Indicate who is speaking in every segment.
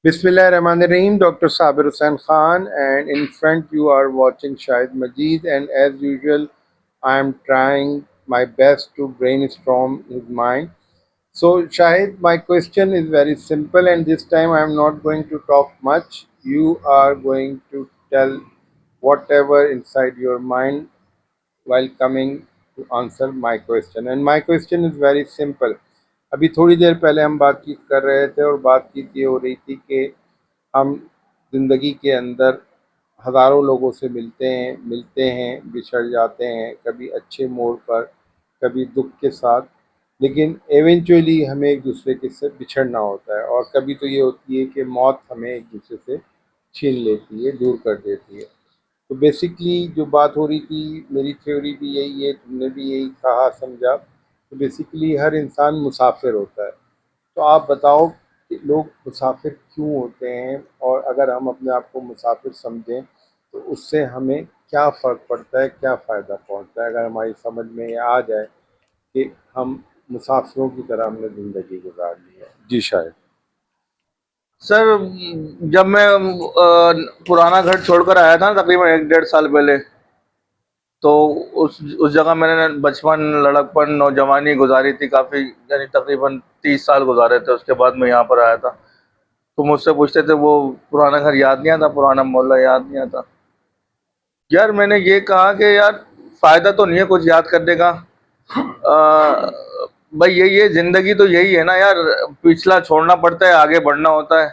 Speaker 1: Bismillahirrahmanirrahim, Dr. Sabir Hussain Khan, and in front you are watching Shahid Majid, and as usual, I am trying my best to brainstorm his mind. So, Shahid, my question is very simple, and this time I am not going to talk much. You are going to tell whatever inside your mind while coming to answer my question. And my question is very simple. ابھی تھوڑی دیر پہلے ہم بات چیت کر رہے تھے اور بات چیت یہ ہو رہی تھی کہ ہم زندگی کے اندر ہزاروں لوگوں سے ملتے ہیں بچھڑ جاتے ہیں، کبھی اچھے موڑ پر، کبھی دکھ کے ساتھ، لیکن ایونچولی ہمیں ایک دوسرے کے سے بچھڑنا ہوتا ہے، اور کبھی تو یہ ہوتی ہے کہ موت ہمیں ایک دوسرے سے چھین لیتی ہے، دور کر دیتی ہے۔ تو بیسکلی جو بات ہو رہی تھی، میری تھیوری بھی یہی ہے، تم نے بھی یہی کہا سمجھا، تو بیسکلی ہر انسان مسافر ہوتا ہے۔ تو آپ بتاؤ کہ لوگ مسافر کیوں ہوتے ہیں، اور اگر ہم اپنے آپ کو مسافر سمجھیں تو اس سے ہمیں کیا فرق پڑتا ہے، کیا فائدہ پہنچتا ہے، اگر ہماری سمجھ میں یہ آ جائے کہ ہم مسافروں کی طرح ہم نے زندگی گزارنی ہے۔ جی شاید
Speaker 2: سر، جب میں پرانا گھر چھوڑ کر آیا تھا تقریباً 1 ڈیڑھ سال پہلے، تو اس جگہ میں نے بچپن، لڑکپن، نوجوانی گزاری تھی کافی، یعنی تقریباً 30 سال گزارے تھے۔ اس کے بعد میں یہاں پر آیا تھا، تو مجھ سے پوچھتے تھے وہ پرانا گھر یاد نہیں آتا، پرانا محلہ یاد نہیں آتا۔ یار میں نے یہ کہا کہ یار فائدہ تو نہیں ہے کچھ یاد کرنے کا، بھائی یہی ہے زندگی، تو یہی ہے نا یار، پچھلا چھوڑنا پڑتا ہے، آگے بڑھنا ہوتا ہے۔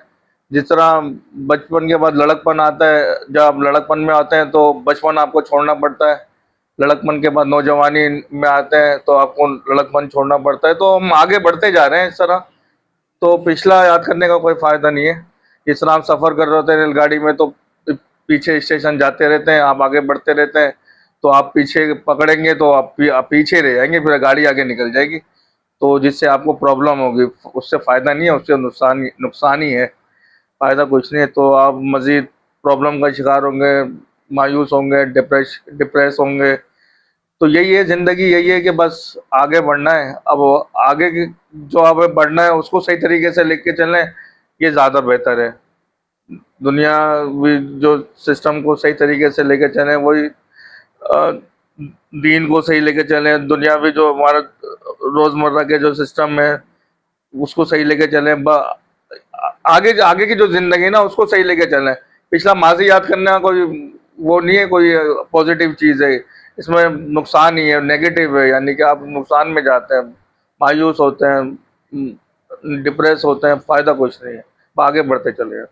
Speaker 2: جس طرح بچپن کے بعد لڑکپن آتا ہے، جب آپ لڑکپن میں آتے ہیں تو بچپن آپ کو چھوڑنا پڑتا ہے، لڑکپن کے بعد نوجوانی میں آتے ہیں تو آپ کو لڑکپن چھوڑنا پڑتا ہے، تو ہم آگے بڑھتے جا رہے ہیں اس طرح۔ تو پچھلا یاد کرنے کا کوئی فائدہ نہیں ہے۔ جس طرح آپ سفر کر رہے ہوتے ہیں ریل گاڑی میں، تو پیچھے اسٹیشن جاتے رہتے ہیں، آپ آگے بڑھتے رہتے ہیں، تو آپ پیچھے پکڑیں گے تو آپ پیچھے رہ جائیں گے، پھر گاڑی آگے نکل جائے گی، تو جس سے آپ کو پرابلم ہوگی، اس سے فائدہ نہیں ہے، اس سے نقصان ہی ہے، فائدہ کچھ نہیں ہے۔ تو آپ مزید پرابلم کا شکار ہوں گے، مایوس ہوں گے، ڈپریس ہوں گے۔ تو یہی ہے زندگی، یہی ہے کہ بس آگے بڑھنا ہے۔ اب آگے جو آپ بڑھنا ہے اس کو صحیح طریقے سے لے کے چلیں، یہ زیادہ بہتر ہے۔ دنیا جو سسٹم کو صحیح طریقے سے لے کے چلیں، وہی دین کو صحیح لے کے چلیں، دنیاوی جو ہمارا روزمرہ کے جو سسٹم ہے اس کو صحیح لے کے چلیں، آگے کی جو زندگی ہے نا اس کو صحیح لے کے چلیں۔ پچھلا ماضی یاد کرنے کا کوئی وہ نہیں ہے، کوئی پازیٹیو چیز ہے، اس میں نقصان ہی ہے، نیگیٹو ہے، یعنی کہ آپ نقصان میں جاتے ہیں، مایوس ہوتے ہیں، ڈپریس ہوتے ہیں، فائدہ کچھ نہیں ہے، آگے بڑھتے چلے ہیں۔